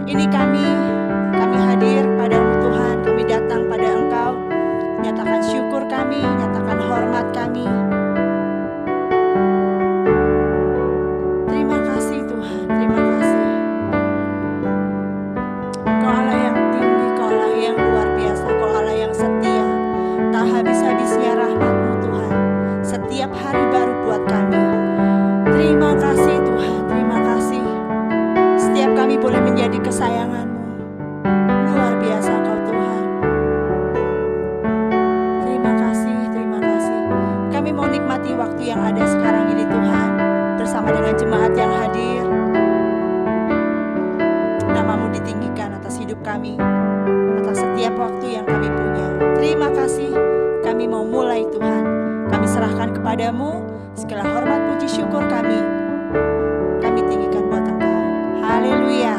Ini kami hadir padamu Tuhan, kami datang pada Engkau, nyatakan syukur kami, nyatakan hormat kami. Terima kasih Tuhan, terima kasih. Kau Allah yang tinggi, Kau Allah yang luar biasa, Kau Allah yang setia. Tak habis-habisnya rahmat-Mu Tuhan, setiap hari baru buat kami. Terima kasih Tuhan, terima kasih. Setiap kami boleh menjadi kesayangan-Mu. Luar biasa Kau Tuhan. Terima kasih, terima kasih. Kami mau nikmati waktu yang ada sekarang ini Tuhan, bersama dengan jemaat yang hadir. Nama-Mu ditinggikan atas hidup kami, atas setiap waktu yang kami punya. Terima kasih, kami mau mulai Tuhan. Kami serahkan kepadamu segala hormat, puji, syukur kami. Kami tinggikan buat Engkau. Haleluya,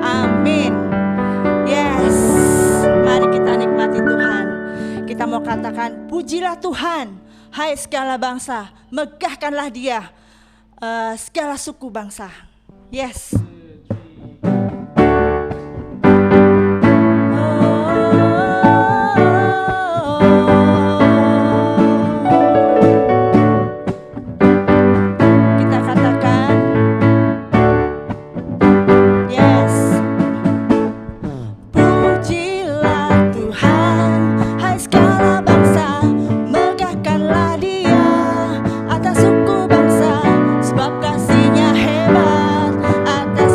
amin. Yes, mari kita nikmati Tuhan. Kita mau katakan, pujilah Tuhan, hai segala bangsa, megahkanlah Dia, segala suku bangsa. Yes. Atas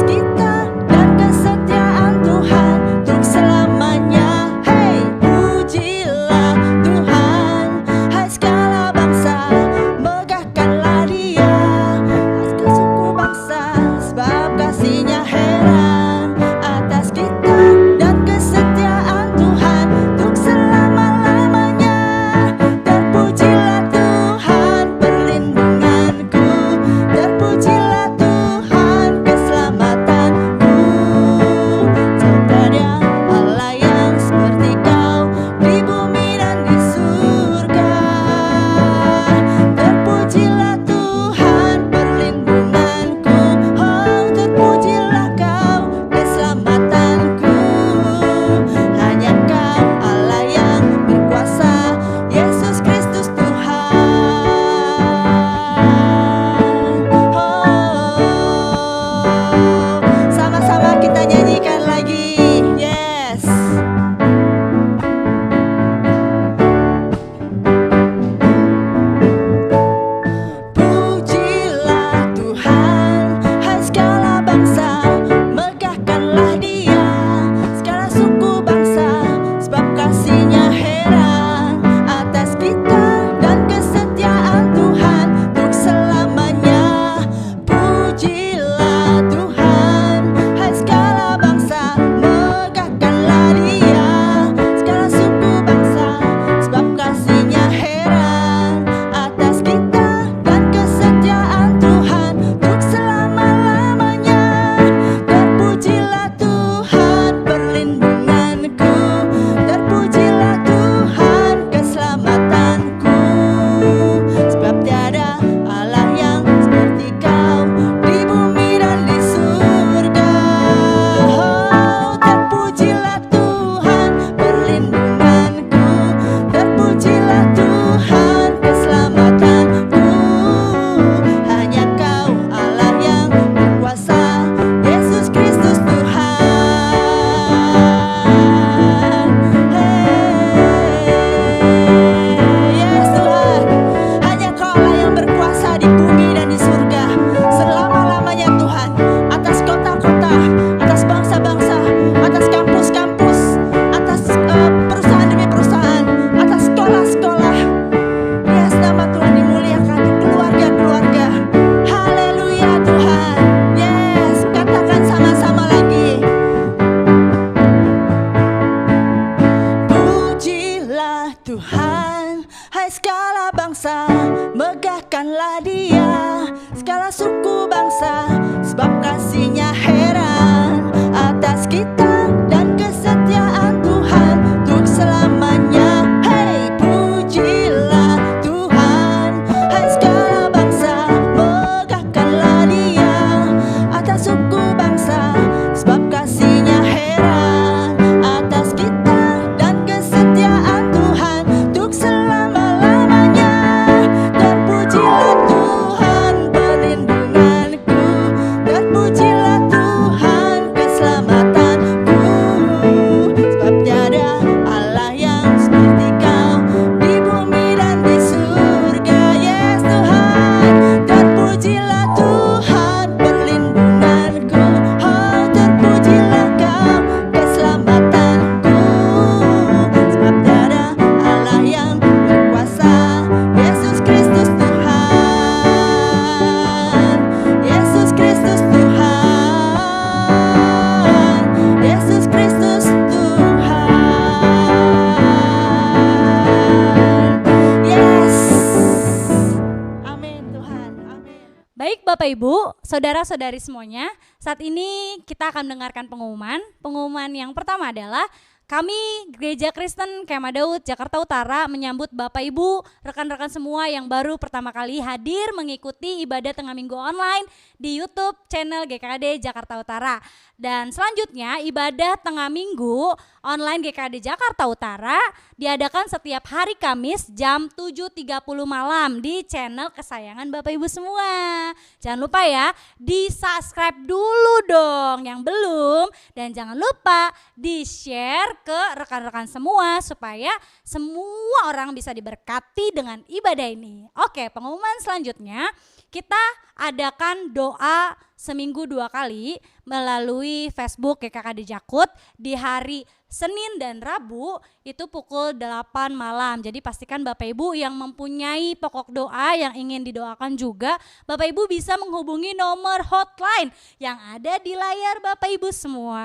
Bapak Ibu, saudara-saudari semuanya, saat ini kita akan mendengarkan pengumuman. Pengumuman yang pertama adalah kami Gereja Kristen Kemah Daud Jakarta Utara menyambut Bapak Ibu, rekan-rekan semua yang baru pertama kali hadir mengikuti ibadah tengah minggu online di YouTube channel GKD Jakarta Utara. Dan selanjutnya ibadah tengah minggu online GKD Jakarta Utara diadakan setiap hari Kamis jam 7.30 malam di channel kesayangan Bapak Ibu semua. Jangan lupa ya, di-subscribe dulu dong yang belum, dan jangan lupa di-share ke rekan-rekan semua supaya semua orang bisa diberkati dengan ibadah ini. Oke, pengumuman selanjutnya kita adakan doa seminggu 2 kali melalui Facebook GKKD Jakut di hari Senin dan Rabu itu pukul 8 malam. Jadi pastikan Bapak Ibu yang mempunyai pokok doa yang ingin didoakan juga, Bapak Ibu bisa menghubungi nomor hotline yang ada di layar Bapak Ibu semua.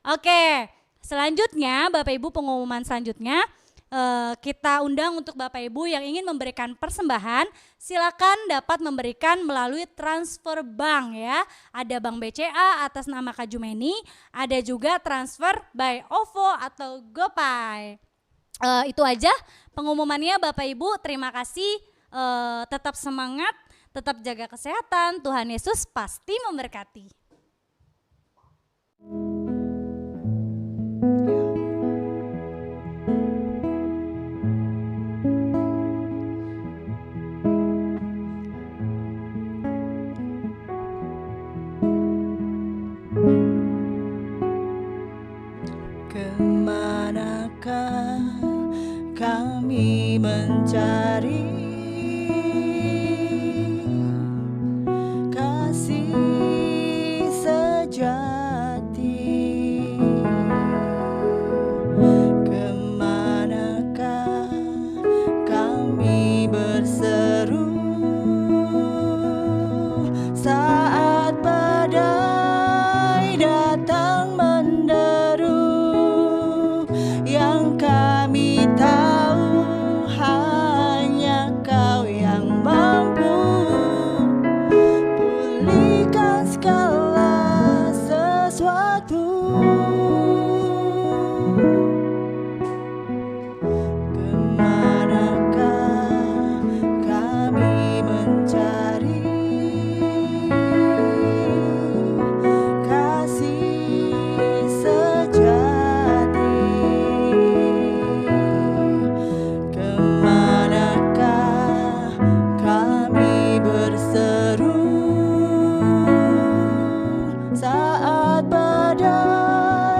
Oke, selanjutnya Bapak Ibu, pengumuman selanjutnya kita undang untuk Bapak Ibu yang ingin memberikan persembahan, silakan dapat memberikan melalui transfer bank ya. Ada Bank BCA atas nama Kak Jumeni, ada juga transfer by OVO atau GoPay. Itu aja pengumumannya Bapak Ibu, terima kasih, tetap semangat, tetap jaga kesehatan, Tuhan Yesus pasti memberkati. Kemanakah kami mencari kasih sejati? Kemanakah kami berseru saat badai datang menderu? Yang kami tahu hanya Kau yang mampu pulihkan segala sesuatu. Kemanakah kami mencari kasih sejati? Kemanakah kami berseru saat badai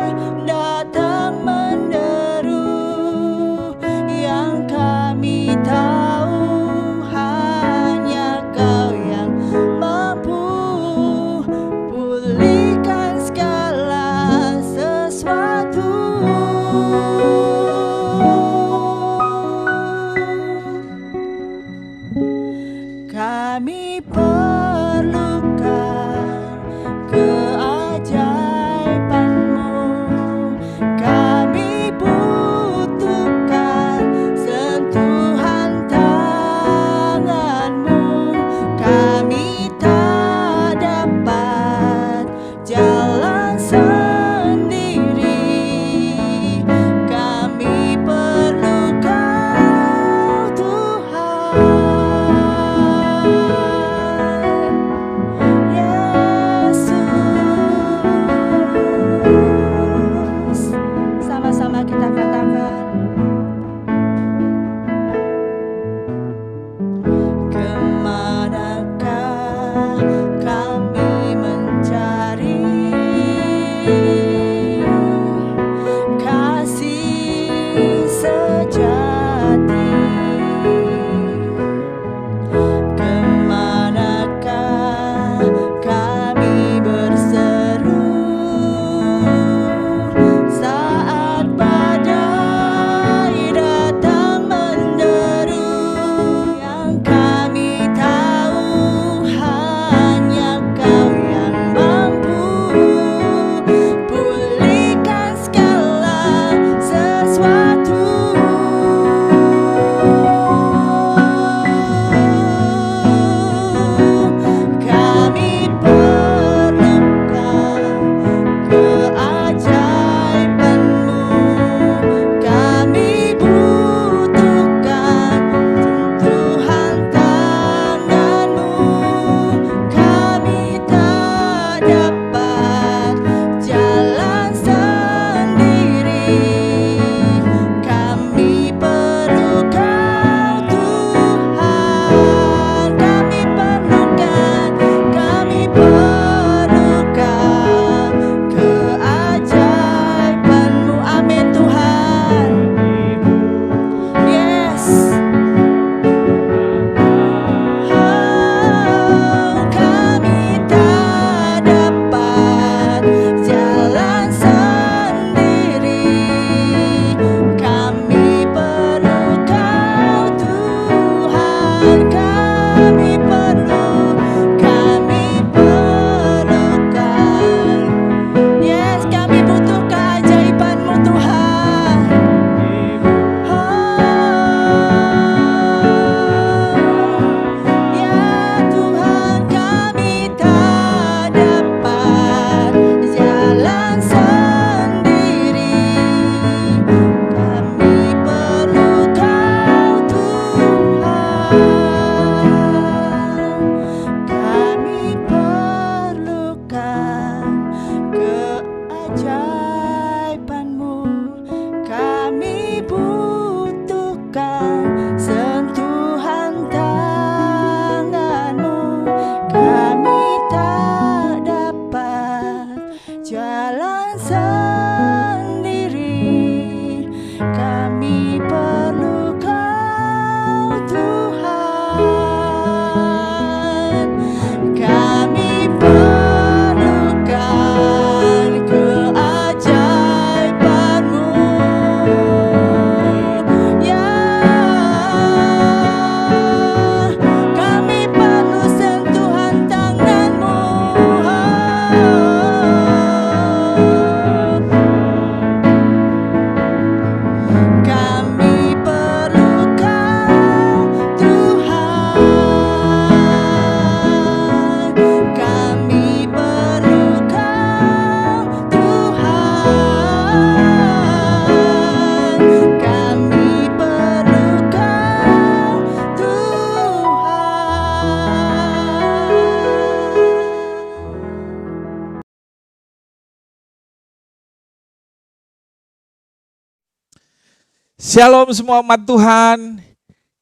Shalom semua umat Tuhan.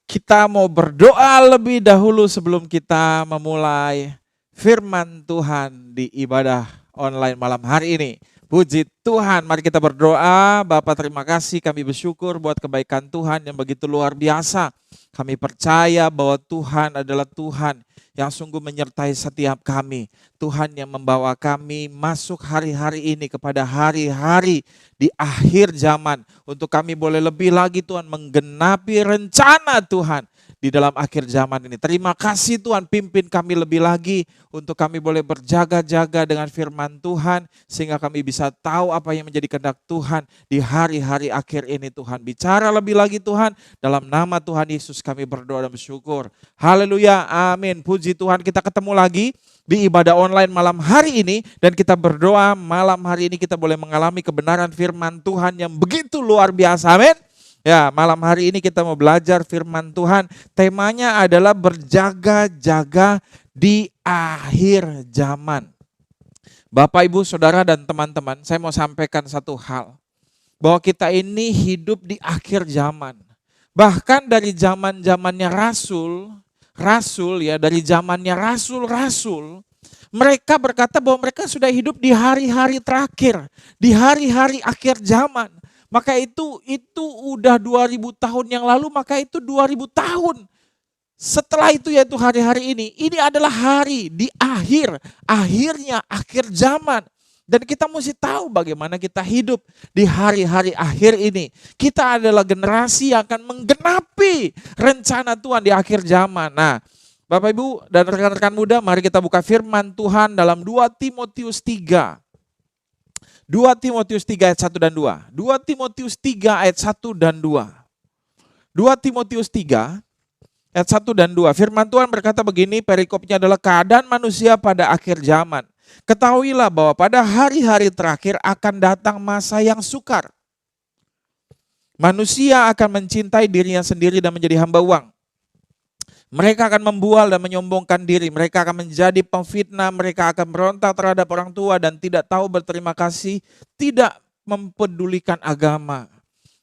Kita mau berdoa lebih dahulu sebelum kita memulai firman Tuhan di ibadah online malam hari ini. Puji Tuhan, mari kita berdoa. Bapak, terima kasih, kami bersyukur buat kebaikan Tuhan yang begitu luar biasa. Kami percaya bahwa Tuhan adalah Tuhan yang sungguh menyertai setiap kami. Tuhan yang membawa kami masuk hari-hari ini kepada hari-hari di akhir zaman. Untuk kami boleh lebih lagi Tuhan menggenapi rencana Tuhan di dalam akhir zaman ini. Terima kasih Tuhan, pimpin kami lebih lagi untuk kami boleh berjaga-jaga dengan firman Tuhan sehingga kami bisa tahu apa yang menjadi kehendak Tuhan di hari-hari akhir ini Tuhan. Bicara lebih lagi Tuhan, dalam nama Tuhan Yesus kami berdoa dan bersyukur. Haleluya, amin. Puji Tuhan, kita ketemu lagi di ibadah online malam hari ini dan kita berdoa malam hari ini kita boleh mengalami kebenaran firman Tuhan yang begitu luar biasa, amin. Ya, malam hari ini kita mau belajar firman Tuhan. Temanya adalah berjaga-jaga di akhir zaman. Bapak, Ibu, Saudara, dan teman-teman, saya mau sampaikan satu hal. Bahwa kita ini hidup di akhir zaman. Bahkan dari zaman-zamannya Rasul ya, dari zamannya Rasul, mereka berkata bahwa mereka sudah hidup di hari-hari terakhir. Di hari-hari akhir zaman. Maka itu udah 2000 tahun yang lalu, maka itu 2000 tahun. Setelah itu yaitu hari-hari ini adalah hari di akhirnya akhir zaman. Dan kita mesti tahu bagaimana kita hidup di hari-hari akhir ini. Kita adalah generasi yang akan menggenapi rencana Tuhan di akhir zaman. Nah, Bapak Ibu dan rekan-rekan muda, mari kita buka firman Tuhan dalam 2 Timotius 3. 2 Timotius 3 ayat 1 dan 2. 2 Timotius 3 ayat 1 dan 2. 2 Timotius 3 ayat 1 dan 2. Firman Tuhan berkata begini, perikopnya adalah keadaan manusia pada akhir zaman. Ketahuilah bahwa pada hari-hari terakhir akan datang masa yang sukar. Manusia akan mencintai dirinya sendiri dan menjadi hamba uang. Mereka akan membual dan menyombongkan diri. Mereka akan menjadi pemfitnah. Mereka akan berontak terhadap orang tua dan tidak tahu berterima kasih. Tidak mempedulikan agama.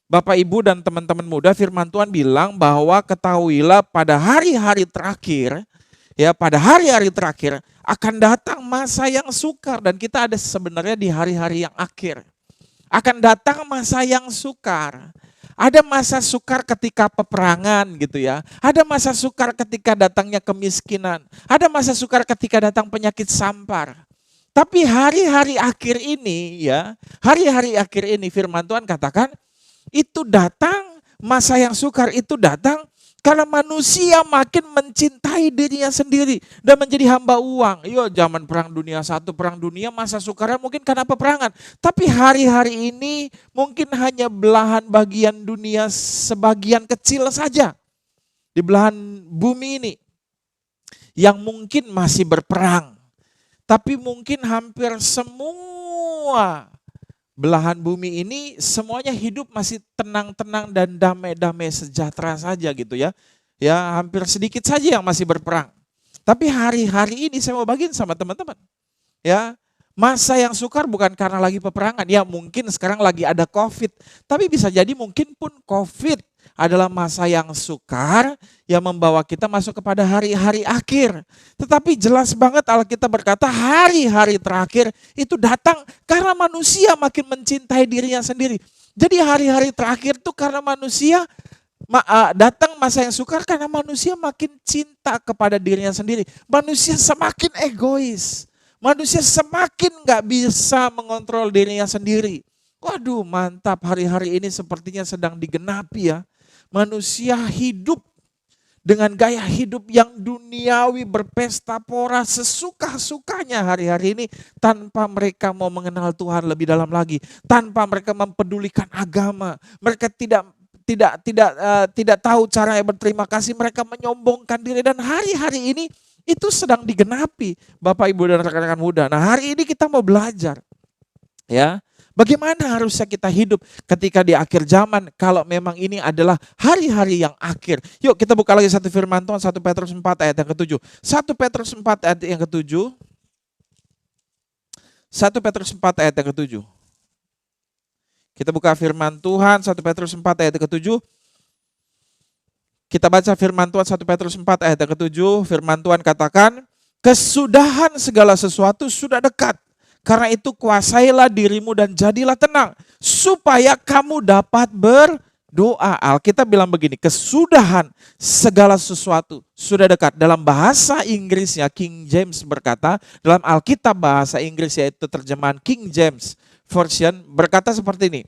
Bapak, Ibu, dan teman-teman muda, firman Tuhan bilang bahwa ketahuilah pada hari-hari terakhir, ya pada hari-hari terakhir akan datang masa yang sukar. Dan kita ada sebenarnya di hari-hari yang akhir. Akan datang masa yang sukar. Ada masa sukar ketika peperangan gitu ya. Ada masa sukar ketika datangnya kemiskinan. Ada masa sukar ketika datang penyakit sampar. Tapi hari-hari akhir ini ya, hari-hari akhir ini firman Tuhan katakan itu datang, masa yang sukar itu datang karena manusia makin mencintai dirinya sendiri dan menjadi hamba uang. Yo, zaman perang dunia 1, perang dunia, masa sukarnya mungkin karena peperangan. Tapi hari-hari ini mungkin hanya belahan bagian dunia sebagian kecil saja. Di belahan bumi ini yang mungkin masih berperang. Tapi mungkin hampir semua belahan bumi ini semuanya hidup masih tenang-tenang dan damai-damai sejahtera saja gitu ya. Ya, hampir sedikit saja yang masih berperang. Tapi hari-hari ini saya mau bagiin sama teman-teman. Ya, masa yang sukar bukan karena lagi peperangan. Ya, mungkin sekarang lagi ada Covid. Tapi bisa jadi mungkin pun Covid adalah masa yang sukar yang membawa kita masuk kepada hari-hari akhir. Tetapi jelas banget Alkitab berkata hari-hari terakhir itu datang karena manusia makin mencintai dirinya sendiri. Jadi hari-hari terakhir itu karena manusia datang masa yang sukar karena manusia makin cinta kepada dirinya sendiri. Manusia semakin egois. Manusia semakin gak bisa mengontrol dirinya sendiri. Waduh, mantap, hari-hari ini sepertinya sedang digenapi ya. Manusia hidup dengan gaya hidup yang duniawi, berpesta pora sesuka-sukanya hari-hari ini tanpa mereka mau mengenal Tuhan lebih dalam lagi, tanpa mereka mempedulikan agama. Mereka tidak tahu cara berterima kasih, mereka menyombongkan diri dan hari-hari ini itu sedang digenapi, Bapak, Ibu, dan rekan-rekan muda. Nah, hari ini kita mau belajar ya. Bagaimana harusnya kita hidup ketika di akhir zaman kalau memang ini adalah hari-hari yang akhir. Yuk kita buka lagi satu firman Tuhan, 1 Petrus 4 ayat yang ke-7. 1 Petrus 4 ayat yang ke-7. 1 Petrus 4 ayat yang ke-7. Kita buka firman Tuhan 1 Petrus 4 ayat ke-7. Kita baca firman Tuhan 1 Petrus 4 ayat ke-7. Firman Tuhan katakan, kesudahan segala sesuatu sudah dekat. Karena itu kuasailah dirimu dan jadilah tenang, supaya kamu dapat berdoa. Alkitab bilang begini, kesudahan segala sesuatu sudah dekat. Dalam bahasa Inggrisnya, King James berkata, dalam Alkitab bahasa Inggris yaitu terjemahan King James Version berkata seperti ini.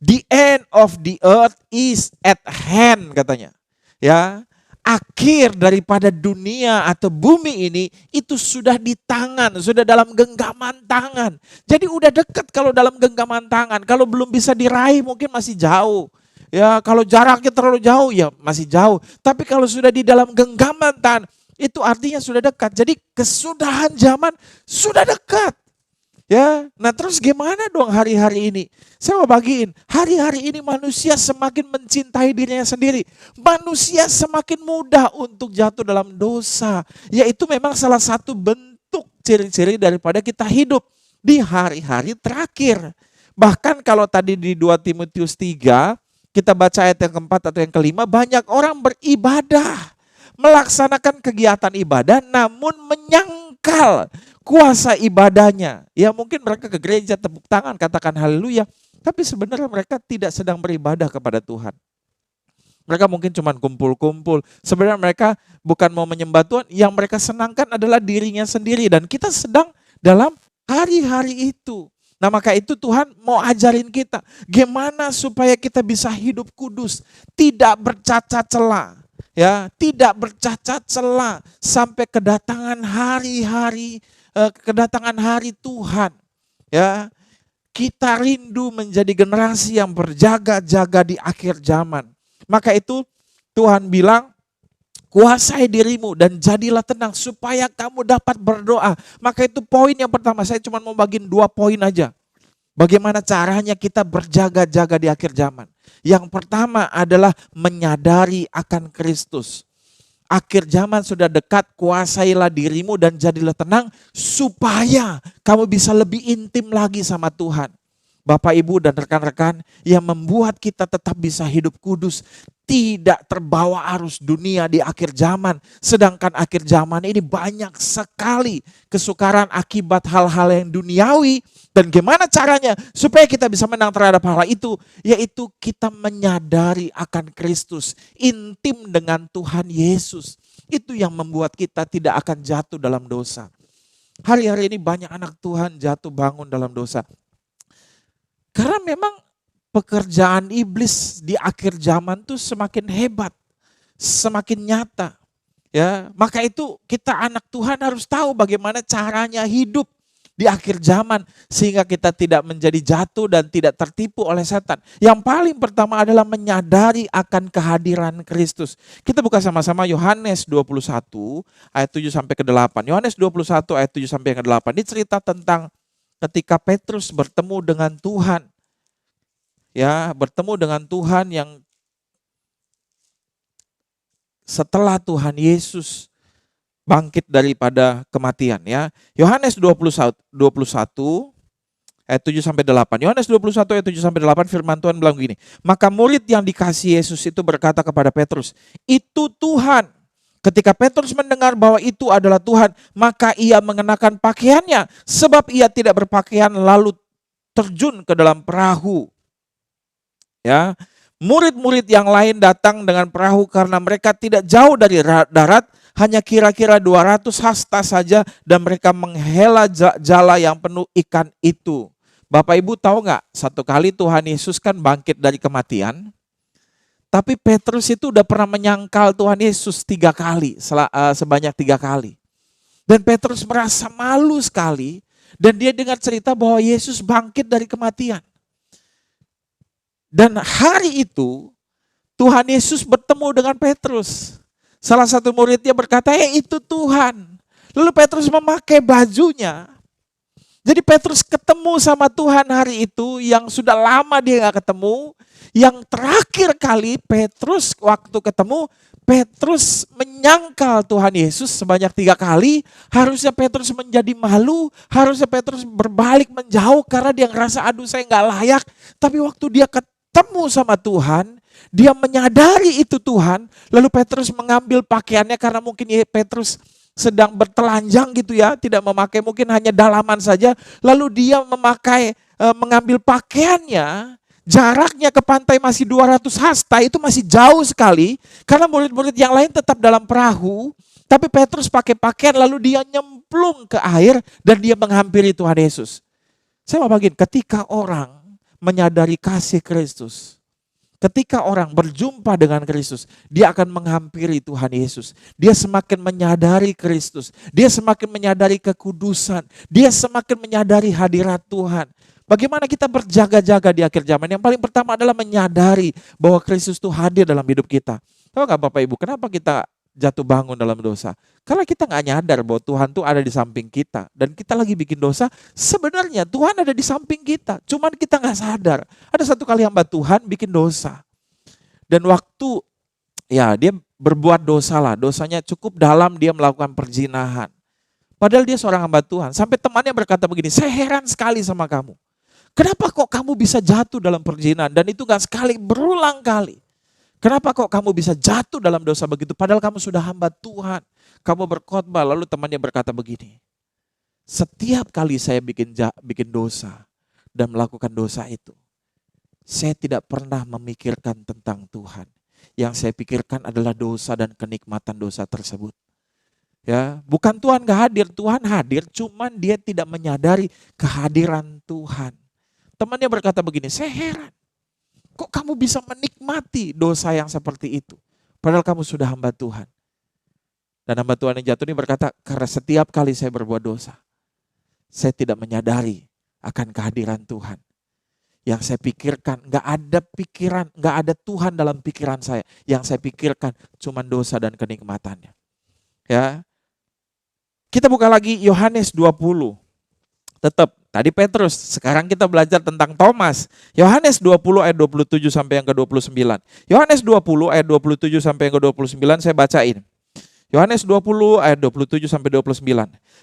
The end of the earth is at hand, katanya. Ya, akhir daripada dunia atau bumi ini itu sudah di tangan, sudah dalam genggaman tangan. Jadi udah dekat kalau dalam genggaman tangan. Kalau belum bisa diraih mungkin masih jauh. Ya, kalau jaraknya terlalu jauh ya masih jauh. Tapi kalau sudah di dalam genggaman tangan itu artinya sudah dekat. Jadi kesudahan zaman sudah dekat. Ya, nah terus gimana dong hari-hari ini? Saya mau bagiin, hari-hari ini manusia semakin mencintai dirinya sendiri. Manusia semakin mudah untuk jatuh dalam dosa. Yaitu memang salah satu bentuk ciri-ciri daripada kita hidup di hari-hari terakhir. Bahkan kalau tadi di 2 Timotius 3, kita baca ayat yang keempat atau yang kelima, banyak orang beribadah. Melaksanakan kegiatan ibadah namun menyangkal kuasa ibadahnya. Ya mungkin mereka ke gereja tepuk tangan katakan haleluya. Tapi sebenarnya mereka tidak sedang beribadah kepada Tuhan. Mereka mungkin cuma kumpul-kumpul. Sebenarnya mereka bukan mau menyembah Tuhan. Yang mereka senangkan adalah dirinya sendiri. Dan kita sedang dalam hari-hari itu. Nah maka itu Tuhan mau ajarin kita. Gimana supaya kita bisa hidup kudus. Tidak bercacat celah. Ya, tidak bercacat celah sampai kedatangan hari-hari kedatangan hari Tuhan. Ya, kita rindu menjadi generasi yang berjaga-jaga di akhir zaman. Maka itu Tuhan bilang, kuasai dirimu dan jadilah tenang supaya kamu dapat berdoa. Maka itu poin yang pertama, saya cuma mau bagiin 2 poin aja. Bagaimana caranya kita berjaga-jaga di akhir zaman. Yang pertama adalah menyadari akan Kristus. Akhir zaman sudah dekat, kuasailah dirimu dan jadilah tenang supaya kamu bisa lebih intim lagi sama Tuhan. Bapak, Ibu, dan rekan-rekan yang membuat kita tetap bisa hidup kudus, tidak terbawa arus dunia di akhir zaman. Sedangkan akhir zaman ini banyak sekali kesukaran akibat hal-hal yang duniawi. Dan gimana caranya supaya kita bisa menang terhadap hal itu? Yaitu kita menyadari akan Kristus, intim dengan Tuhan Yesus. Itu yang membuat kita tidak akan jatuh dalam dosa. Hari-hari ini banyak anak Tuhan jatuh bangun dalam dosa. Karena memang pekerjaan iblis di akhir zaman tuh semakin hebat, semakin nyata. Ya, maka itu kita anak Tuhan harus tahu bagaimana caranya hidup di akhir zaman sehingga kita tidak menjadi jatuh dan tidak tertipu oleh setan. Yang paling pertama adalah menyadari akan kehadiran Kristus. Kita buka sama-sama Yohanes 21 ayat 7 sampai ke 8. Yohanes 21 ayat 7 sampai ke 8. Ini cerita tentang ketika Petrus bertemu dengan Tuhan. Ya, bertemu dengan Tuhan yang setelah Tuhan Yesus bangkit daripada kematian, ya. Yohanes 21 ayat 7 sampai 8. Yohanes 21 ayat 7 sampai 8 firman Tuhan bilang begini. Maka murid yang dikasihi Yesus itu berkata kepada Petrus, "Itu Tuhan." Ketika Petrus mendengar bahwa itu adalah Tuhan, maka ia mengenakan pakaiannya, sebab ia tidak berpakaian, lalu terjun ke dalam perahu. Ya, murid-murid yang lain datang dengan perahu karena mereka tidak jauh dari darat, hanya kira-kira 200 hasta saja, dan mereka menghela jala yang penuh ikan itu. Bapak Ibu tahu nggak? Satu kali Tuhan Yesus kan bangkit dari kematian. Tapi Petrus itu udah pernah menyangkal Tuhan Yesus 3 kali, sebanyak 3 kali. Dan Petrus merasa malu sekali, dan dia dengar cerita bahwa Yesus bangkit dari kematian. Dan hari itu Tuhan Yesus bertemu dengan Petrus. Salah satu muridnya berkata, itu Tuhan. Lalu Petrus memakai bajunya. Jadi Petrus ketemu sama Tuhan hari itu yang sudah lama dia gak ketemu. Yang terakhir kali Petrus waktu ketemu, Petrus menyangkal Tuhan Yesus sebanyak 3 kali. Harusnya Petrus menjadi malu. Harusnya Petrus berbalik menjauh karena dia ngerasa aduh saya gak layak. Tapi waktu dia ketemu sama Tuhan, dia menyadari itu Tuhan. Lalu Petrus mengambil pakaiannya karena mungkin Petrus sedang bertelanjang gitu ya. Tidak memakai, mungkin hanya dalaman saja. Lalu dia mengambil pakaiannya. Jaraknya ke pantai masih 200 hasta, itu masih jauh sekali. Karena murid-murid yang lain tetap dalam perahu. Tapi Petrus pakai pakaian lalu dia nyemplung ke air dan dia menghampiri Tuhan Yesus. Saya mau bagiin, ketika orang menyadari kasih Kristus, ketika orang berjumpa dengan Kristus, dia akan menghampiri Tuhan Yesus. Dia semakin menyadari Kristus. Dia semakin menyadari kekudusan. Dia semakin menyadari hadirat Tuhan. Bagaimana kita berjaga-jaga di akhir zaman? Yang paling pertama adalah menyadari bahwa Kristus itu hadir dalam hidup kita. Tahu gak Bapak Ibu, kenapa kita jatuh bangun dalam dosa? Karena kita gak nyadar bahwa Tuhan tuh ada di samping kita. Dan kita lagi bikin dosa, sebenarnya Tuhan ada di samping kita. Cuman kita gak sadar. Ada satu kali hamba Tuhan bikin dosa. Dan waktu dia berbuat dosa lah. Dosanya cukup dalam, dia melakukan perzinahan. Padahal dia seorang hamba Tuhan. Sampai temannya berkata begini, saya heran sekali sama kamu. Kenapa kok kamu bisa jatuh dalam perzinahan? Dan itu gak sekali, berulang kali. Kenapa kok kamu bisa jatuh dalam dosa begitu? Padahal kamu sudah hamba Tuhan. Kamu berkhotbah, lalu temannya berkata begini. Setiap kali saya bikin dosa dan melakukan dosa itu, saya tidak pernah memikirkan tentang Tuhan. Yang saya pikirkan adalah dosa dan kenikmatan dosa tersebut. Ya, bukan Tuhan gak hadir, Tuhan hadir, cuman dia tidak menyadari kehadiran Tuhan. Temannya berkata begini, saya heran, kok kamu bisa menikmati dosa yang seperti itu? Padahal kamu sudah hamba Tuhan. Dan hamba Tuhan yang jatuh ini berkata, karena setiap kali saya berbuat dosa, saya tidak menyadari akan kehadiran Tuhan. Yang saya pikirkan, gak ada Tuhan dalam pikiran saya. Yang saya pikirkan cuma dosa dan kenikmatannya. Ya, kita buka lagi Yohanes 20. Tetap, tadi Petrus, sekarang kita belajar tentang Thomas. Yohanes 20 ayat 27 sampai yang ke-29. Yohanes 20 ayat 27 sampai yang ke-29 saya bacain. Yohanes 20 ayat 27 sampai 29.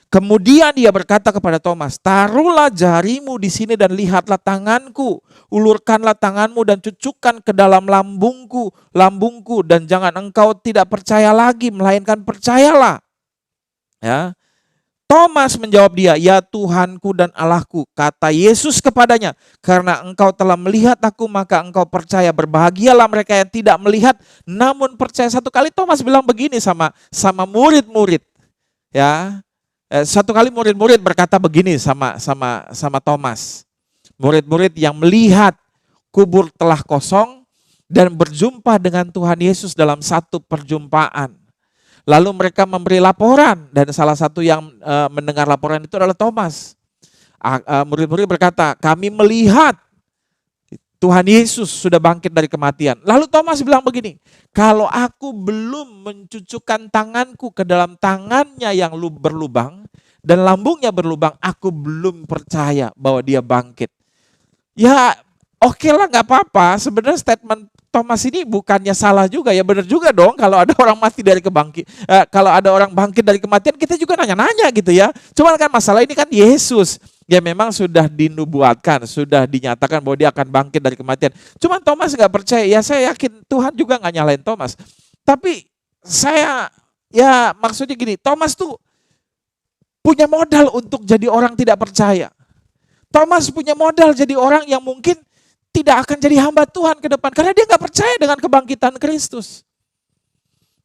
Kemudian dia berkata kepada Thomas, taruhlah jarimu di sini dan lihatlah tanganku. Ulurkanlah tanganmu dan cucukkan ke dalam lambungku, dan jangan engkau tidak percaya lagi, melainkan percayalah. Ya. Thomas menjawab dia, ya Tuhanku dan Allahku. Kata Yesus kepadanya, karena engkau telah melihat aku, maka engkau percaya. Berbahagialah mereka yang tidak melihat, namun percaya. Satu kali Thomas bilang begini sama murid-murid. Ya, satu kali murid-murid berkata begini sama Thomas. Murid-murid yang melihat kubur telah kosong dan berjumpa dengan Tuhan Yesus dalam satu perjumpaan. Lalu mereka memberi laporan dan salah satu yang mendengar laporan itu adalah Thomas. Murid-murid berkata, kami melihat Tuhan Yesus sudah bangkit dari kematian. Lalu Thomas bilang begini, kalau aku belum mencucukkan tanganku ke dalam tangannya yang berlubang dan lambungnya berlubang, aku belum percaya bahwa dia bangkit. Ya oke lah, gak apa-apa. Sebenarnya statement Thomas ini bukannya salah juga, ya benar juga dong. Kalau ada orang mati dari kalau ada orang bangkit dari kematian, kita juga nanya-nanya gitu ya. Cuman kan masalah ini kan Yesus, ya memang sudah dinubuatkan, sudah dinyatakan bahwa dia akan bangkit dari kematian. Cuman Thomas gak percaya, ya saya yakin Tuhan juga gak nyalain Thomas. Tapi maksudnya gini, Thomas tuh punya modal untuk jadi orang tidak percaya. Thomas punya modal jadi orang yang mungkin tidak akan jadi hamba Tuhan ke depan. Karena dia gak percaya dengan kebangkitan Kristus.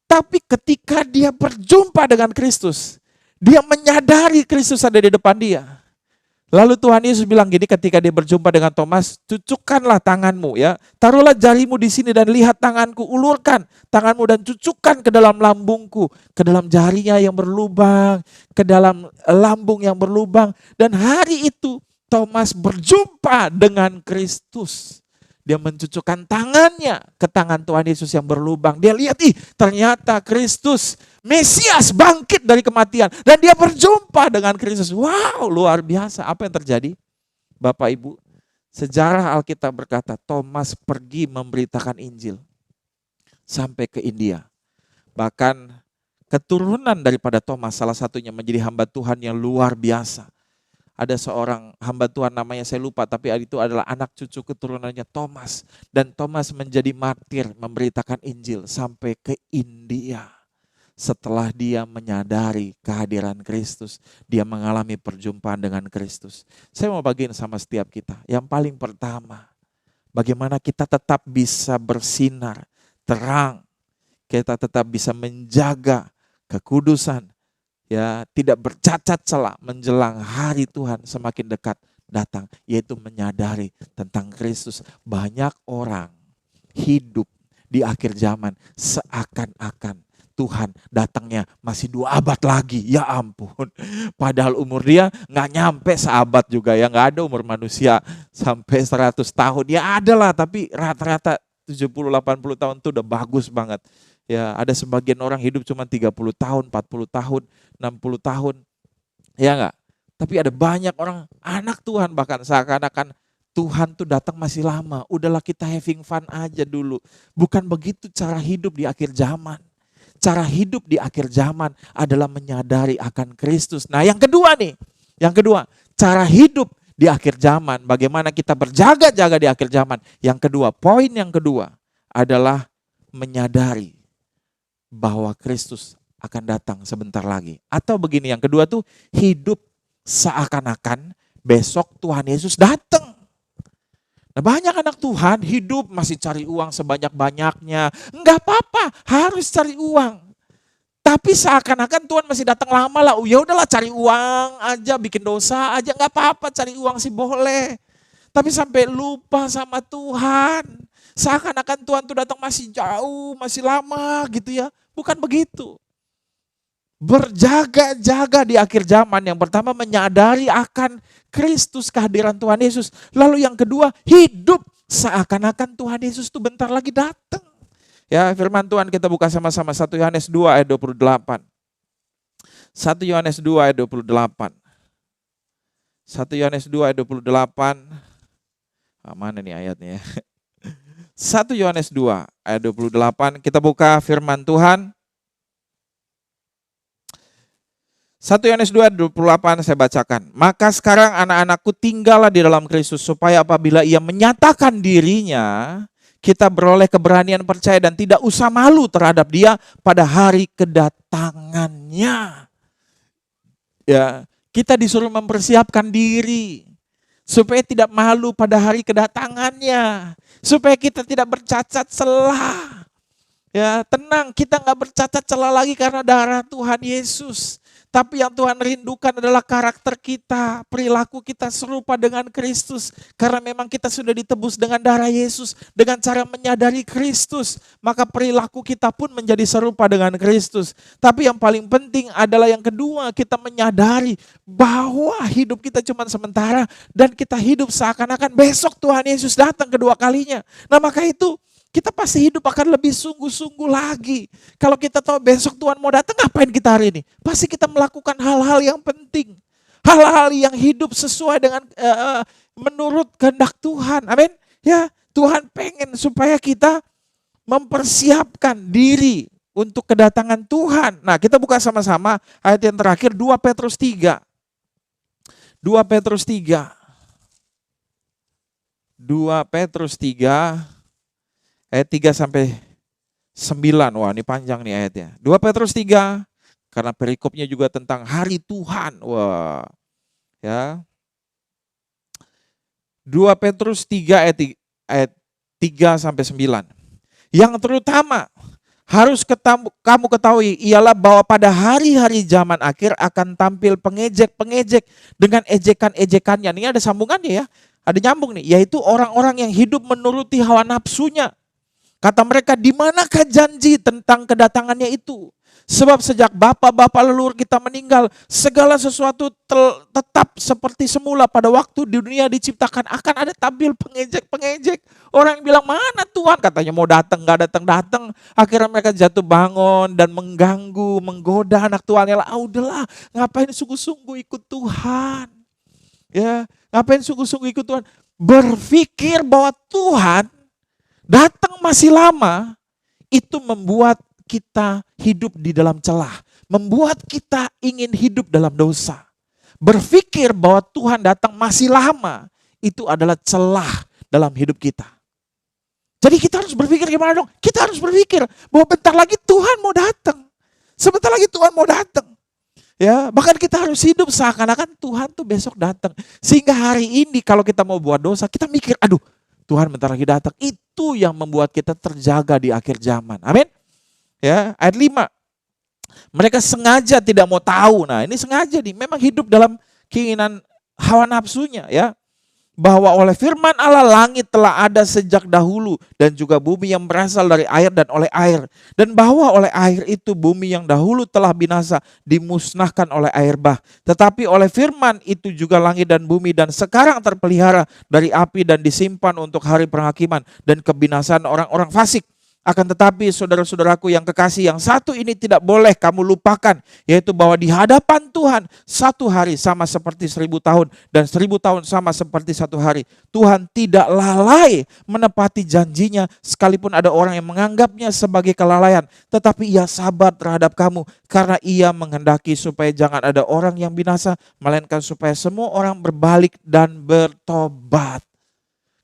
Tapi ketika dia berjumpa dengan Kristus, dia menyadari Kristus ada di depan dia. Lalu Tuhan Yesus bilang gini ketika dia berjumpa dengan Thomas, cucukkanlah tanganmu ya. Taruhlah jarimu di sini dan lihat tanganku. Ulurkan tanganmu dan cucukkan ke dalam lambungku. Ke dalam jarinya yang berlubang, ke dalam lambung yang berlubang. Dan hari itu Thomas berjumpa dengan Kristus. Dia mencucukkan tangannya ke tangan Tuhan Yesus yang berlubang. Dia lihat, ternyata Kristus, Mesias bangkit dari kematian. Dan dia berjumpa dengan Kristus. Wow, luar biasa. Apa yang terjadi? Bapak Ibu, sejarah Alkitab berkata, Thomas pergi memberitakan Injil sampai ke India. Bahkan keturunan daripada Thomas salah satunya menjadi hamba Tuhan yang luar biasa. Ada seorang hamba Tuhan namanya saya lupa, tapi itu adalah anak cucu keturunannya Thomas. Dan Thomas menjadi martir memberitakan Injil sampai ke India. Setelah dia menyadari kehadiran Kristus, dia mengalami perjumpaan dengan Kristus. Saya mau bagiin sama setiap kita. Yang paling pertama, bagaimana kita tetap bisa bersinar, terang. Kita tetap bisa menjaga kekudusan, ya, tidak bercacat celah menjelang hari Tuhan semakin dekat datang, yaitu menyadari tentang Kristus. Banyak orang hidup di akhir zaman seakan-akan Tuhan datangnya masih 2 abad lagi. Ya ampun, padahal umur dia nggak nyampe seabad juga ya, nggak ada umur manusia sampai 100 tahun. Ya ada lah, tapi rata-rata 70-80 tahun itu udah bagus banget. Ya, ada sebagian orang hidup cuma 30 tahun, 40 tahun, 60 tahun. Ya enggak? Tapi ada banyak orang anak Tuhan bahkan seakan-akan Tuhan tuh datang masih lama. Udahlah kita having fun aja dulu. Bukan begitu cara hidup di akhir zaman. Cara hidup di akhir zaman adalah menyadari akan Kristus. Nah, yang kedua nih. Yang kedua, cara hidup di akhir zaman. Bagaimana kita berjaga-jaga di akhir zaman. Yang kedua, poin yang kedua adalah menyadari bahwa Kristus akan datang sebentar lagi. Atau begini, yang kedua tuh hidup seakan-akan besok Tuhan Yesus datang. Nah, banyak anak Tuhan hidup masih cari uang sebanyak-banyaknya. Enggak apa-apa, harus cari uang. Tapi seakan-akan Tuhan masih datang lama lah. Ya udahlah, cari uang aja, bikin dosa aja, enggak apa-apa, cari uang sih boleh. Tapi sampai lupa sama Tuhan. Seakan-akan Tuhan tuh datang masih jauh, masih lama gitu ya. Bukan begitu. Berjaga-jaga di akhir zaman. Yang pertama menyadari akan Kristus, kehadiran Tuhan Yesus. Lalu yang kedua, hidup seakan-akan Tuhan Yesus itu bentar lagi datang. Ya, firman Tuhan kita buka sama-sama 1 Yohanes 2 ayat 28. 1 Yohanes 2 ayat 28. 1 Yohanes 2 ayat 28. Mana nih ayatnya? 1 Yohanes 2 ayat 28. Kita buka firman Tuhan. 1 Yohanes 2 ayat 28 saya bacakan. Maka sekarang anak-anakku tinggallah di dalam Kristus supaya apabila ia menyatakan dirinya, kita beroleh keberanian percaya dan tidak usah malu terhadap dia pada hari kedatangannya. Ya, kita disuruh mempersiapkan diri supaya tidak malu pada hari kedatangannya, supaya kita tidak bercacat celah. Ya, tenang, kita nggak bercacat celah lagi karena darah Tuhan Yesus. Tapi yang Tuhan rindukan adalah karakter kita, perilaku kita serupa dengan Kristus. Karena memang kita sudah ditebus dengan darah Yesus. Dengan cara menyadari Kristus, maka perilaku kita pun menjadi serupa dengan Kristus. Tapi yang paling penting adalah yang kedua, kita menyadari bahwa hidup kita cuma sementara. Dan kita hidup seakan-akan besok Tuhan Yesus datang kedua kalinya. Nah, maka itu kita pasti hidup akan lebih sungguh-sungguh lagi. Kalau kita tahu besok Tuhan mau datang, ngapain kita hari ini? Pasti kita melakukan hal-hal yang penting. Hal-hal yang hidup sesuai dengan menurut kehendak Tuhan. Amin. Ya, Tuhan pengen supaya kita mempersiapkan diri untuk kedatangan Tuhan. Nah, kita buka sama-sama ayat yang terakhir 2 Petrus 3. 2 Petrus 3. 2 Petrus 3 ayat 3 sampai 9. Wah, ini panjang nih ayatnya. 2 Petrus 3 karena perikopnya juga tentang hari Tuhan. Wah. Ya. 2 Petrus 3 ayat 3 sampai 9. Yang terutama harus kamu ketahui ialah bahwa pada hari-hari zaman akhir akan tampil pengejek-pengejek dengan ejekan-ejekannya. Ini ada sambungannya ya. Ada nyambung nih, yaitu orang-orang yang hidup menuruti hawa nafsunya. Kata mereka, di manakah janji tentang kedatangannya itu? Sebab sejak bapak-bapak leluhur kita meninggal, segala sesuatu tetap seperti semula pada waktu di dunia diciptakan. Akan ada tampil pengejek-pengejek. Orang yang bilang, mana Tuhan? Katanya mau datang, gak datang-datang. Akhirnya mereka jatuh bangun dan mengganggu, menggoda anak Tuhan. Udahlah, ngapain sungguh-sungguh ikut Tuhan? Ya, ngapain sungguh-sungguh ikut Tuhan? Berpikir bahwa Tuhan datang masih lama, itu membuat kita hidup di dalam celah, membuat kita ingin hidup dalam dosa. Berpikir bahwa Tuhan datang masih lama, itu adalah celah dalam hidup kita. Jadi kita harus berpikir gimana dong? Kita harus berpikir bahwa bentar lagi Tuhan mau datang. Sebentar lagi Tuhan mau datang. Ya, bahkan kita harus hidup seakan-akan Tuhan tuh besok datang. Sehingga hari ini kalau kita mau buat dosa, kita mikir, aduh, Tuhan bentar lagi datang. Itu yang membuat kita terjaga di akhir zaman. Amin. Ya, ayat 5. Mereka sengaja tidak mau tahu. Nah, ini sengaja nih, memang hidup dalam keinginan hawa nafsunya, ya. Bahwa oleh firman Allah langit telah ada sejak dahulu dan juga bumi yang berasal dari air dan oleh air. Dan bahwa oleh air itu bumi yang dahulu telah binasa dimusnahkan oleh air bah. Tetapi oleh firman itu juga langit dan bumi dan sekarang terpelihara dari api dan disimpan untuk hari penghakiman dan kebinasaan orang-orang fasik. Akan tetapi saudara-saudaraku yang kekasih, yang satu ini tidak boleh kamu lupakan, yaitu bahwa di hadapan Tuhan satu hari sama seperti 1000 tahun dan 1000 tahun sama seperti satu hari. Tuhan tidak lalai menepati janjinya sekalipun ada orang yang menganggapnya sebagai kelalaian, tetapi ia sabar terhadap kamu karena ia menghendaki supaya jangan ada orang yang binasa, melainkan supaya semua orang berbalik dan bertobat.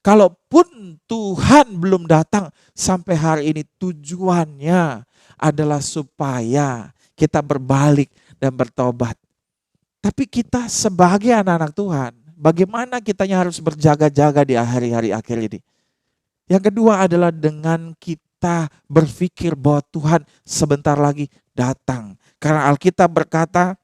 Kalaupun Tuhan belum datang sampai hari ini, tujuannya adalah supaya kita berbalik dan bertobat. Tapi kita sebagai anak-anak Tuhan, bagaimana kitanya harus berjaga-jaga di hari-hari akhir ini? Yang kedua adalah dengan kita berpikir bahwa Tuhan sebentar lagi datang. Karena Alkitab berkata,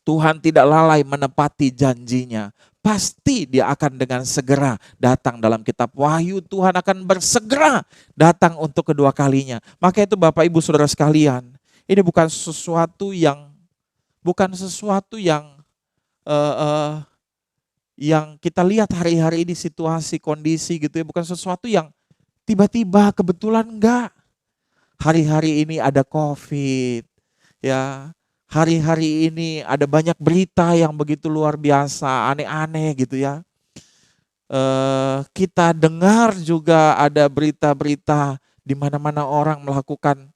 Tuhan tidak lalai menepati janjinya. Pasti dia akan dengan segera datang. Dalam kitab Wahyu, Tuhan akan bersegera datang untuk kedua kalinya. Maka itu Bapak Ibu Saudara sekalian, ini bukan sesuatu yang yang kita lihat hari-hari ini, situasi, kondisi gitu ya, bukan sesuatu yang tiba-tiba kebetulan, enggak. Hari-hari ini ada COVID, ya. Hari-hari ini ada banyak berita yang begitu luar biasa, aneh-aneh gitu ya. Kita dengar juga ada berita-berita di mana-mana orang melakukan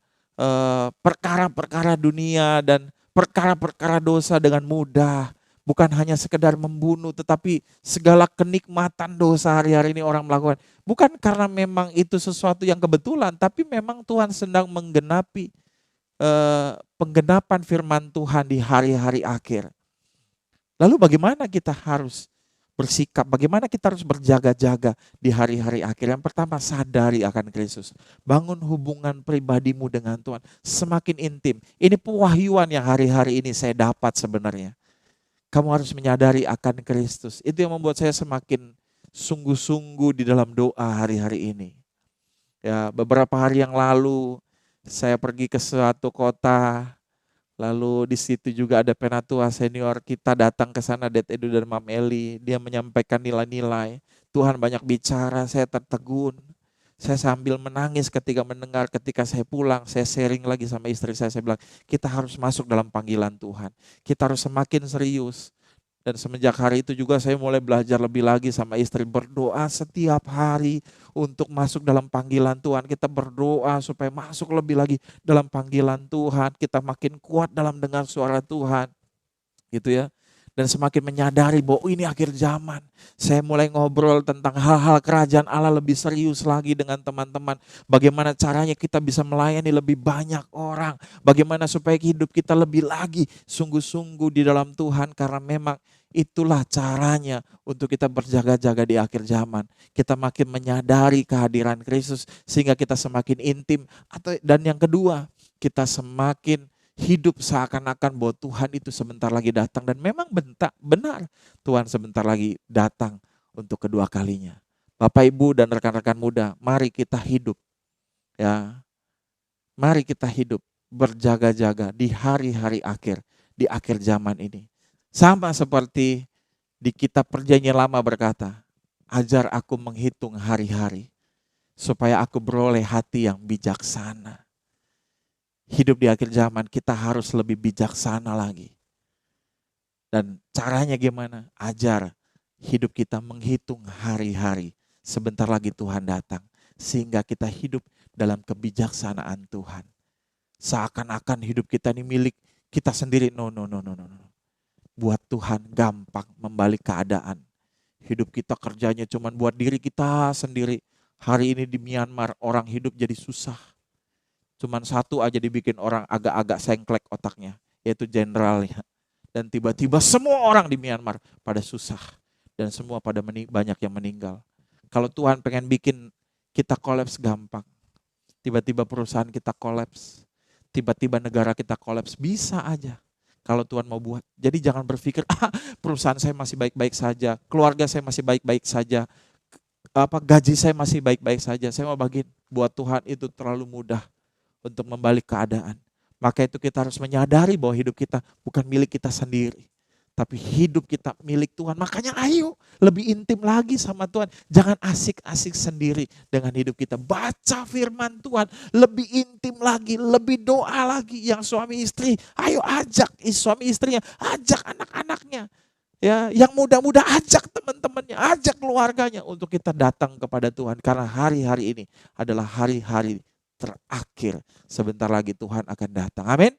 perkara-perkara dunia dan perkara-perkara dosa dengan mudah. Bukan hanya sekedar membunuh, tetapi segala kenikmatan dosa hari-hari ini orang melakukan. Bukan karena memang itu sesuatu yang kebetulan, tapi memang Tuhan sedang menggenapi penggenapan firman Tuhan di hari-hari akhir. Lalu bagaimana kita harus bersikap, bagaimana kita harus berjaga-jaga di hari-hari akhir? Yang pertama, sadari akan Kristus. Bangun hubungan pribadimu dengan Tuhan semakin intim. Ini pewahyuan yang hari-hari ini saya dapat sebenarnya. Kamu harus menyadari akan Kristus. Itu yang membuat saya semakin sungguh-sungguh di dalam doa hari-hari ini. Ya, beberapa hari yang lalu saya pergi ke suatu kota, lalu di situ juga ada penatua senior kita datang ke sana, Det Edu dan Mam Eli. Dia menyampaikan nilai-nilai. Tuhan banyak bicara, saya tertegun. Saya sambil menangis ketika mendengar, ketika saya pulang, saya sharing lagi sama istri saya bilang, kita harus masuk dalam panggilan Tuhan. Kita harus semakin serius. Dan semenjak hari itu juga saya mulai belajar lebih lagi sama istri, berdoa setiap hari untuk masuk dalam panggilan Tuhan. Kita berdoa supaya masuk lebih lagi dalam panggilan Tuhan. Kita makin kuat dalam dengar suara Tuhan. Gitu ya. Dan semakin menyadari bahwa ini akhir zaman. Saya mulai ngobrol tentang hal-hal kerajaan Allah lebih serius lagi dengan teman-teman. Bagaimana caranya kita bisa melayani lebih banyak orang. Bagaimana supaya hidup kita lebih lagi sungguh-sungguh di dalam Tuhan. Karena memang itulah caranya untuk kita berjaga-jaga di akhir zaman. Kita makin menyadari kehadiran Kristus sehingga kita semakin intim. Dan yang kedua, kita semakin hidup seakan-akan bahwa Tuhan itu sebentar lagi datang. Dan memang benar Tuhan sebentar lagi datang untuk kedua kalinya. Bapak Ibu dan rekan-rekan muda, mari kita hidup. Ya, mari kita hidup berjaga-jaga di hari-hari akhir, di akhir zaman ini. Sama seperti di kitab Perjanjian Lama berkata, ajar aku menghitung hari-hari supaya aku beroleh hati yang bijaksana. Hidup di akhir zaman kita harus lebih bijaksana lagi. Dan caranya gimana? Ajar hidup kita menghitung hari-hari. Sebentar lagi Tuhan datang. Sehingga kita hidup dalam kebijaksanaan Tuhan. Seakan-akan hidup kita ini milik kita sendiri. No. Buat Tuhan gampang membalik keadaan. Hidup kita kerjanya cuma buat diri kita sendiri. Hari ini di Myanmar orang hidup jadi susah. Cuman satu aja dibikin orang agak-agak sengklek otaknya, yaitu jenderalnya. Dan tiba-tiba semua orang di Myanmar pada susah. Dan semua pada banyak yang meninggal. Kalau Tuhan pengen bikin kita kolaps gampang. Tiba-tiba perusahaan kita kolaps. Tiba-tiba negara kita kolaps, bisa aja. Kalau Tuhan mau buat. Jadi jangan berpikir, perusahaan saya masih baik-baik saja. Keluarga saya masih baik-baik saja. Gaji saya masih baik-baik saja. Saya mau bagiin, buat Tuhan itu terlalu mudah untuk membalik keadaan. Maka itu kita harus menyadari bahwa hidup kita bukan milik kita sendiri. Tapi hidup kita milik Tuhan. Makanya ayo lebih intim lagi sama Tuhan. Jangan asik-asik sendiri dengan hidup kita. Baca firman Tuhan. Lebih intim lagi. Lebih doa lagi. Yang suami istri, ayo ajak suami istrinya. Ajak anak-anaknya. Ya, yang muda-muda ajak teman-temannya. Ajak keluarganya untuk kita datang kepada Tuhan. Karena hari-hari ini adalah hari-hari terakhir. Sebentar lagi Tuhan akan datang. Amin.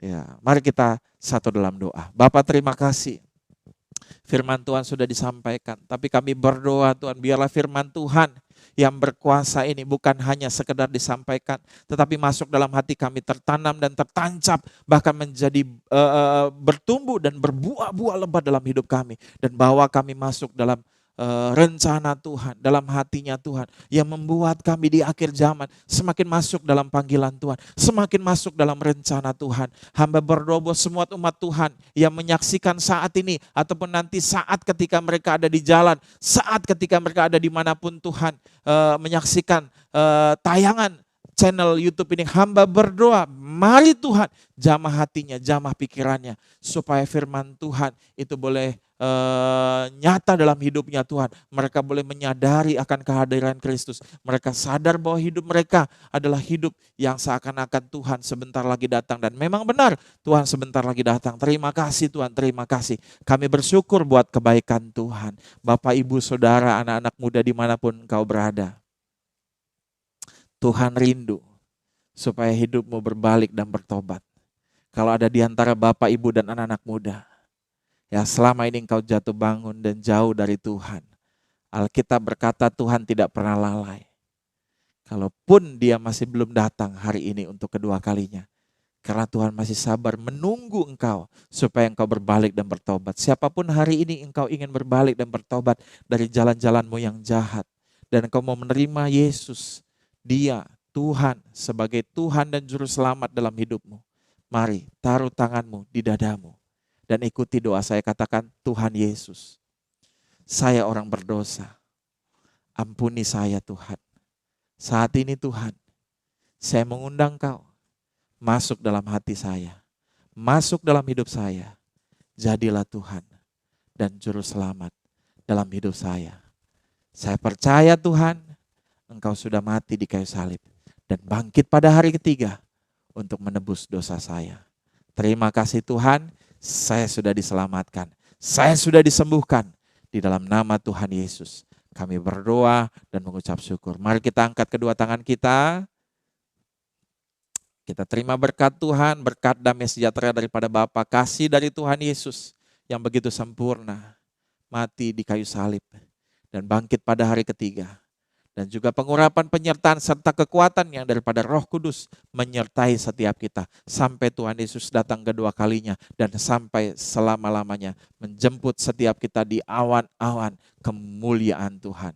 Ya, mari kita satu dalam doa. Bapa, terima kasih. Firman Tuhan sudah disampaikan, tapi kami berdoa Tuhan, biarlah firman Tuhan yang berkuasa ini bukan hanya sekedar disampaikan, tetapi masuk dalam hati kami, tertanam dan tertancap, bahkan menjadi bertumbuh dan berbuah-buah lebat dalam hidup kami. Dan bawa kami masuk dalam rencana Tuhan, dalam hatinya Tuhan, yang membuat kami di akhir zaman semakin masuk dalam panggilan Tuhan, semakin masuk dalam rencana Tuhan. Hamba berdoa buat semua umat Tuhan yang menyaksikan saat ini, ataupun nanti saat ketika mereka ada di jalan, saat ketika mereka ada dimanapun Tuhan, menyaksikan tayangan channel YouTube ini. Hamba berdoa, mari Tuhan jamah hatinya, jamah pikirannya, supaya firman Tuhan itu boleh nyata dalam hidupnya Tuhan. Mereka boleh menyadari akan kehadiran Kristus. Mereka sadar bahwa hidup mereka adalah hidup yang seakan-akan Tuhan sebentar lagi datang. Dan memang benar Tuhan sebentar lagi datang. Terima kasih Tuhan, terima kasih. Kami bersyukur buat kebaikan Tuhan. Bapak, Ibu, Saudara, anak-anak muda dimanapun engkau berada, Tuhan rindu supaya hidupmu berbalik dan bertobat. Kalau ada di antara Bapak, Ibu, dan anak-anak muda ya selama ini engkau jatuh bangun dan jauh dari Tuhan, Alkitab berkata Tuhan tidak pernah lalai. Kalaupun dia masih belum datang hari ini untuk kedua kalinya, karena Tuhan masih sabar menunggu engkau supaya engkau berbalik dan bertobat. Siapapun hari ini engkau ingin berbalik dan bertobat dari jalan-jalanmu yang jahat, dan engkau mau menerima Yesus, Dia Tuhan sebagai Tuhan dan Juru Selamat dalam hidupmu, mari taruh tanganmu di dadamu dan ikuti doa saya. Katakan, Tuhan Yesus, saya orang berdosa, ampuni saya Tuhan. Saat ini Tuhan, saya mengundang Kau masuk dalam hati saya, masuk dalam hidup saya. Jadilah Tuhan dan Juru Selamat dalam hidup saya. Saya percaya Tuhan, Engkau sudah mati di kayu salib dan bangkit pada hari ketiga untuk menebus dosa saya. Terima kasih Tuhan, saya sudah diselamatkan, saya sudah disembuhkan. Di dalam nama Tuhan Yesus kami berdoa dan mengucap syukur. Mari kita angkat kedua tangan kita. Kita terima berkat Tuhan, berkat damai sejahtera daripada Bapa, kasih dari Tuhan Yesus yang begitu sempurna, mati di kayu salib dan bangkit pada hari ketiga. Dan juga pengurapan, penyertaan, serta kekuatan yang daripada Roh Kudus menyertai setiap kita. Sampai Tuhan Yesus datang kedua kalinya dan sampai selama-lamanya menjemput setiap kita di awan-awan kemuliaan Tuhan.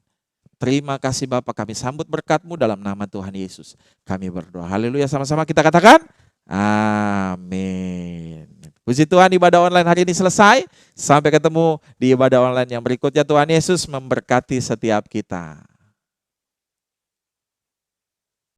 Terima kasih Bapa, kami sambut berkat-Mu dalam nama Tuhan Yesus. Kami berdoa. Haleluya, sama-sama kita katakan. Amin. Puji Tuhan, ibadah online hari ini selesai. Sampai ketemu di ibadah online yang berikutnya. Tuhan Yesus memberkati setiap kita.